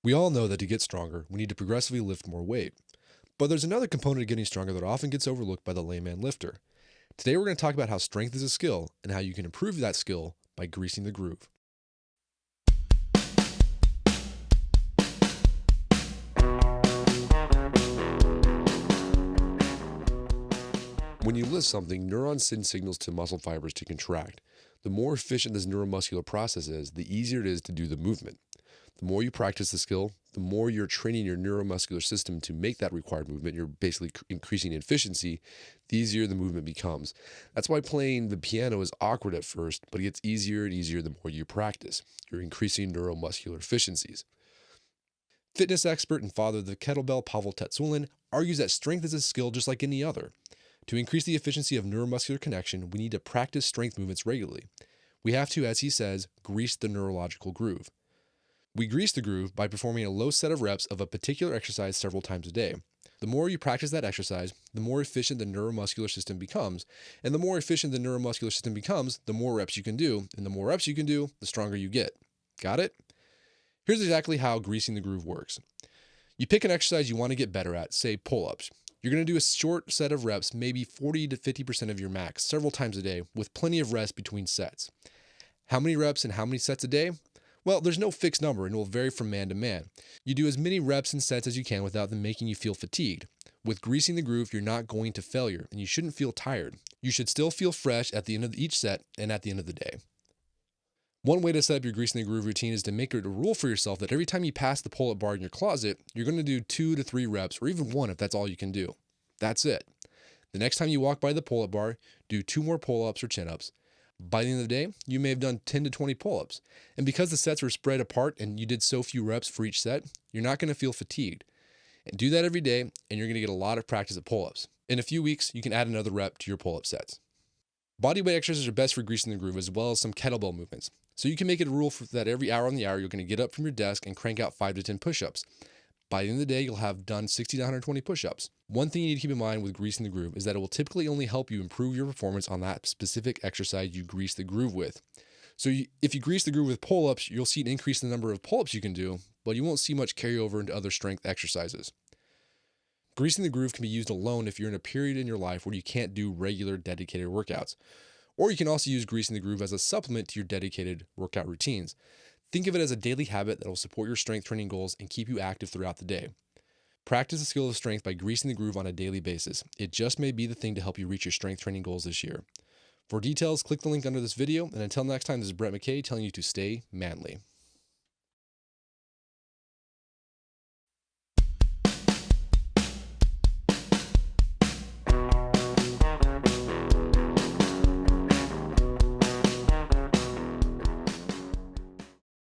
We all know that to get stronger, we need to progressively lift more weight. But there's another component of getting stronger that often gets overlooked by the layman lifter. Today we're going to talk about how strength is a skill and how you can improve that skill by greasing the groove. When you lift something, neurons send signals to muscle fibers to contract. The more efficient this neuromuscular process is, the easier it is to do the movement. The more you practice the skill, the more you're training your neuromuscular system to make that required movement. You're basically increasing efficiency, the easier the movement becomes. That's why playing the piano is awkward at first, but it gets easier and easier the more you practice. You're increasing neuromuscular efficiencies. Fitness expert and father of the kettlebell Pavel Tsatsouline argues that strength is a skill just like any other. To increase the efficiency of neuromuscular connection, we need to practice strength movements regularly. We have to, as he says, grease the neurological groove. We grease the groove by performing a low set of reps of a particular exercise several times a day. The more you practice that exercise, the more efficient the neuromuscular system becomes. And the more efficient the neuromuscular system becomes, the more reps you can do. And the more reps you can do, the stronger you get. Got it? Here's exactly how greasing the groove works. You pick an exercise you want to get better at, say pull-ups. You're going to do a short set of reps, maybe 40 to 50% of your max, several times a day, with plenty of rest between sets. How many reps and how many sets a day? Well, there's no fixed number and it will vary from man to man. You do as many reps and sets as you can without them making you feel fatigued. With greasing the groove, you're not going to failure and you shouldn't feel tired. You should still feel fresh at the end of each set and at the end of the day. One way to set up your greasing the groove routine is to make it a rule for yourself that every time you pass the pull-up bar in your closet, you're going to do 2 to 3 reps or even 1 if that's all you can do. That's it. The next time you walk by the pull-up bar, do 2 more pull-ups or chin-ups. By the end of the day, you may have done 10 to 20 pull-ups. And because the sets were spread apart and you did so few reps for each set, you're not going to feel fatigued. And do that every day, and you're going to get a lot of practice at pull-ups. In a few weeks, you can add another rep to your pull-up sets. Bodyweight exercises are best for greasing the groove as well as some kettlebell movements. So you can make it a rule that every hour on the hour, you're going to get up from your desk and crank out 5 to 10 push-ups. By the end of the day, you'll have done 60 to 120 push-ups. One thing you need to keep in mind with greasing the groove is that it will typically only help you improve your performance on that specific exercise you grease the groove with. So if you grease the groove with pull-ups, you'll see an increase in the number of pull-ups you can do, but you won't see much carryover into other strength exercises. Greasing the groove can be used alone if you're in a period in your life where you can't do regular dedicated workouts. Or you can also use greasing the groove as a supplement to your dedicated workout routines. Think of it as a daily habit that will support your strength training goals and keep you active throughout the day. Practice the skill of strength by greasing the groove on a daily basis. It just may be the thing to help you reach your strength training goals this year. For details, click the link under this video, and until next time, this is Brett McKay telling you to stay manly.